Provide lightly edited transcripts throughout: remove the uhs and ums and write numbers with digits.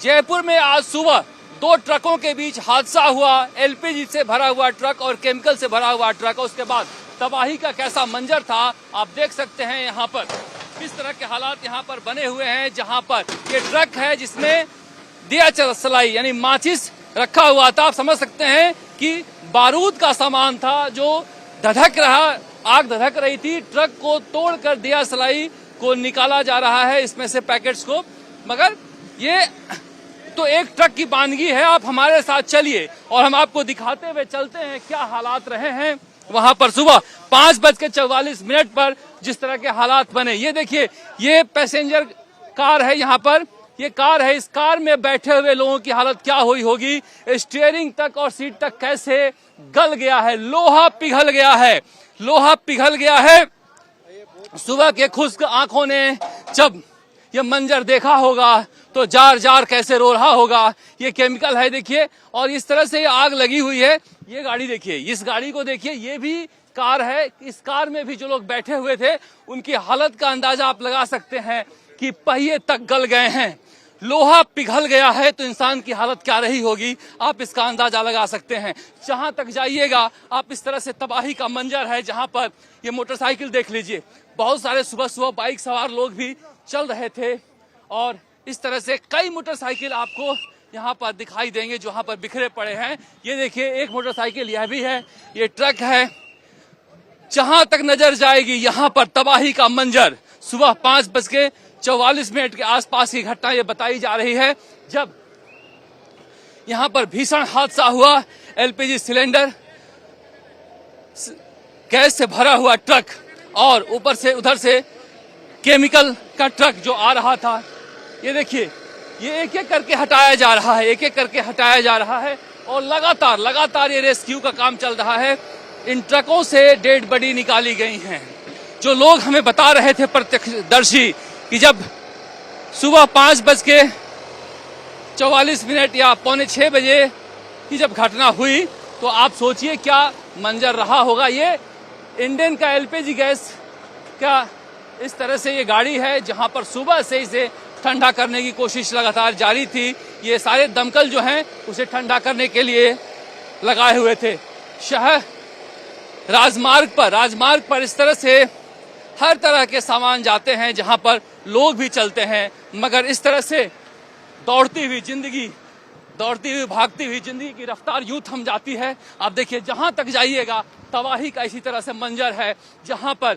जयपुर में आज सुबह दो ट्रकों के बीच हादसा हुआ। एलपीजी से भरा हुआ ट्रक और केमिकल से भरा हुआ ट्रक। उसके बाद तबाही का कैसा मंजर था आप देख सकते हैं। यहाँ पर किस तरह के हालात यहाँ पर बने हुए हैं, जहाँ पर ये ट्रक है जिसमें दिया सलाई यानी माचिस रखा हुआ था। आप समझ सकते हैं कि बारूद का सामान था जो धधक रहा, आग धधक रही थी। ट्रक को तोड़कर दिया सलाई को निकाला जा रहा है इसमें से पैकेट्स को। मगर ये तो एक ट्रक की बानगी है। आप हमारे साथ चलिए और हम आपको दिखाते हुए चलते हैं क्या हालात रहे हैं वहां पर सुबह 5:44 पर जिस तरह के हालात बने। ये देखिए, ये पैसेंजर कार है, यहाँ पर ये कार है। इस कार में बैठे हुए लोगों की हालत क्या हुई होगी। स्टीयरिंग तक और सीट तक कैसे गल गया है, लोहा पिघल गया है, लोहा पिघल गया है। सुबह के खुश्क आंखों ने जब ये मंजर देखा होगा तो जार जार कैसे रो रहा होगा। ये केमिकल है देखिए, और इस तरह से ये आग लगी हुई है। ये गाड़ी देखिए, इस गाड़ी को देखिए, ये भी कार है। इस कार में भी जो लोग बैठे हुए थे उनकी हालत का अंदाजा आप लगा सकते हैं कि पहिए तक गल गए हैं, लोहा पिघल गया है। तो इंसान की हालत क्या रही होगी आप इसका अंदाजा लगा सकते हैं। जहां तक जाइएगा आप इस तरह से तबाही का मंजर है। जहां पर ये मोटरसाइकिल देख लीजिए, बहुत सारे सुबह सुबह बाइक सवार लोग भी चल रहे थे और इस तरह से कई मोटरसाइकिल आपको यहाँ पर दिखाई देंगे जो यहाँ पर बिखरे पड़े हैं। ये देखिए, एक मोटरसाइकिल यह भी है, ये ट्रक है। जहां तक नजर जाएगी यहाँ पर तबाही का मंजर। सुबह 5:44 के आसपास की घटना ये बताई जा रही है जब यहाँ पर भीषण हादसा हुआ। एलपीजी सिलेंडर गैस से भरा हुआ ट्रक और ऊपर से उधर से केमिकल का ट्रक जो आ रहा था। ये देखिए, ये एक एक करके हटाया जा रहा है, एक एक करके हटाया जा रहा है और लगातार ये रेस्क्यू का काम चल रहा है। इन ट्रकों से डेड बॉडी निकाली गई हैं। जो लोग हमें बता रहे थे प्रत्यक्षदर्शी कि जब सुबह 5:44 या 5:45 बजे की जब घटना हुई तो आप सोचिए क्या मंजर रहा होगा। ये इंडियन का एलपीजी गैस का इस तरह से ये गाड़ी है जहां पर सुबह से इसे ठंडा करने की कोशिश लगातार जारी थी। ये सारे दमकल जो हैं उसे ठंडा करने के लिए लगाए हुए थे। शहर राजमार्ग पर इस तरह से हर तरह के सामान जाते हैं जहां पर लोग भी चलते हैं, मगर इस तरह से दौड़ती हुई भागती हुई जिंदगी की रफ्तार यूं थम जाती है। आप देखिए, जहां तक जाइएगा तबाही का इसी तरह से मंजर है। जहां पर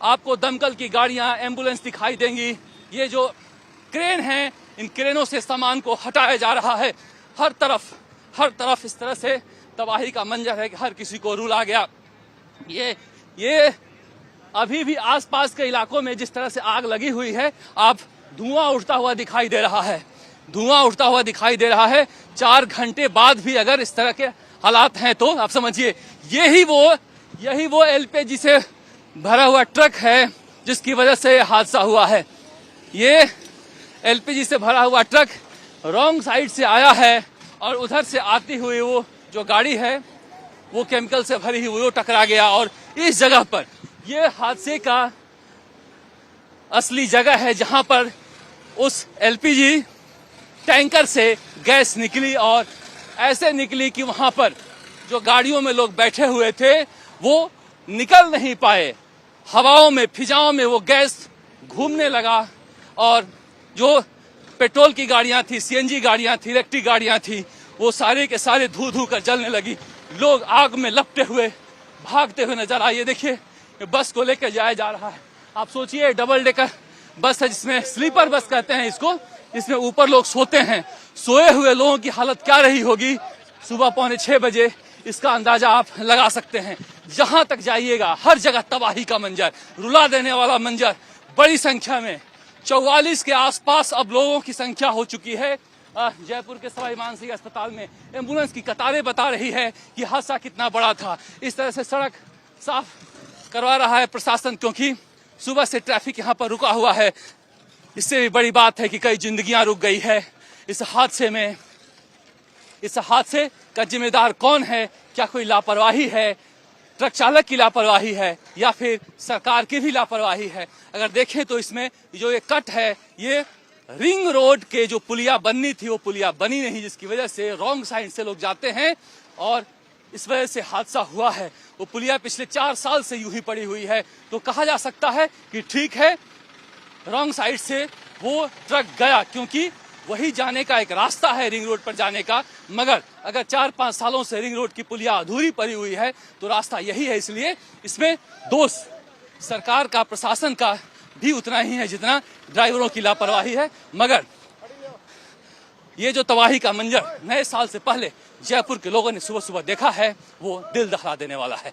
आपको दमकल की गाड़ियां, एम्बुलेंस दिखाई देंगी। ये जो क्रेन हैं, इन क्रेनों से सामान को हटाया जा रहा है। हर तरफ इस तरह से तबाही का मंजर है कि हर किसी को रुला गया। ये अभी भी आसपास के इलाकों में जिस तरह से आग लगी हुई है, आप धुआं उठता हुआ दिखाई दे रहा है। 4 घंटे बाद भी अगर इस तरह के हालात हैं तो आप समझिए यही वो एलपीजी से भरा हुआ ट्रक है जिसकी वजह से हादसा हुआ है। ये एलपीजी से भरा हुआ ट्रक रॉन्ग साइड से आया है और उधर से आती हुई वो जो गाड़ी है वो केमिकल से भरी हुई वो टकरा गया। और इस जगह पर ये हादसे का असली जगह है जहां पर उस एलपीजी टैंकर से गैस निकली और ऐसे निकली कि वहां पर जो गाड़ियों में लोग बैठे हुए थे वो निकल नहीं पाए। हवाओं में, फिजाओं में वो गैस घूमने लगा और जो पेट्रोल की गाड़ियां थी, सीएनजी गाड़ियां थी, इलेक्ट्रिक गाड़ियां थी, वो सारे के सारे धू कर जलने लगी। लोग आग में लपटे हुए भागते हुए नजर आए। देखिए, बस को लेकर जाया जा रहा है। आप सोचिए, डबल डेकर बस है जिसमें स्लीपर बस कहते हैं इसको, इसमें ऊपर लोग सोते हैं। सोए हुए लोगों की हालत क्या रही होगी सुबह 5:45 बजे, इसका अंदाजा आप लगा सकते हैं। जहां तक जाइएगा हर जगह तबाही का मंजर, रुला देने वाला मंजर। बड़ी संख्या में 44 के आसपास अब लोगों की संख्या हो चुकी है। जयपुर के सवाई मानसिंह अस्पताल में एम्बुलेंस की कतारें बता रही है कि हादसा कितना बड़ा था। इस तरह से सड़क साफ करवा रहा है प्रशासन, क्योंकि सुबह से ट्रैफिक यहाँ पर रुका हुआ है। इससे भी बड़ी बात है कि कई जिंदगियां रुक गई है इस हादसे में। इस हादसे का जिम्मेदार कौन है? क्या कोई लापरवाही है, ट्रक चालक की लापरवाही है या फिर सरकार की भी लापरवाही है? अगर देखें तो इसमें जो ये कट है ये रिंग रोड के जो पुलिया बननी थी वो पुलिया बनी नहीं, जिसकी वजह से रॉन्ग साइड से लोग जाते हैं और इस वजह से हादसा हुआ है। वो पुलिया पिछले 4 साल से यूं ही पड़ी हुई है। तो कहा जा सकता है कि ठीक है, रॉन्ग साइड से वो ट्रक गया, क्योंकि वही जाने का एक रास्ता है रिंग रोड पर जाने का। मगर अगर 4-5 सालों से रिंग रोड की पुलिया अधूरी पड़ी हुई है तो रास्ता यही है। इसलिए इसमें दोष सरकार का, प्रशासन का भी उतना ही है जितना ड्राइवरों की लापरवाही है। मगर ये जो तबाही का मंजर नए साल से पहले जयपुर के लोगों ने सुबह सुबह देखा है वो दिल दहला देने वाला है।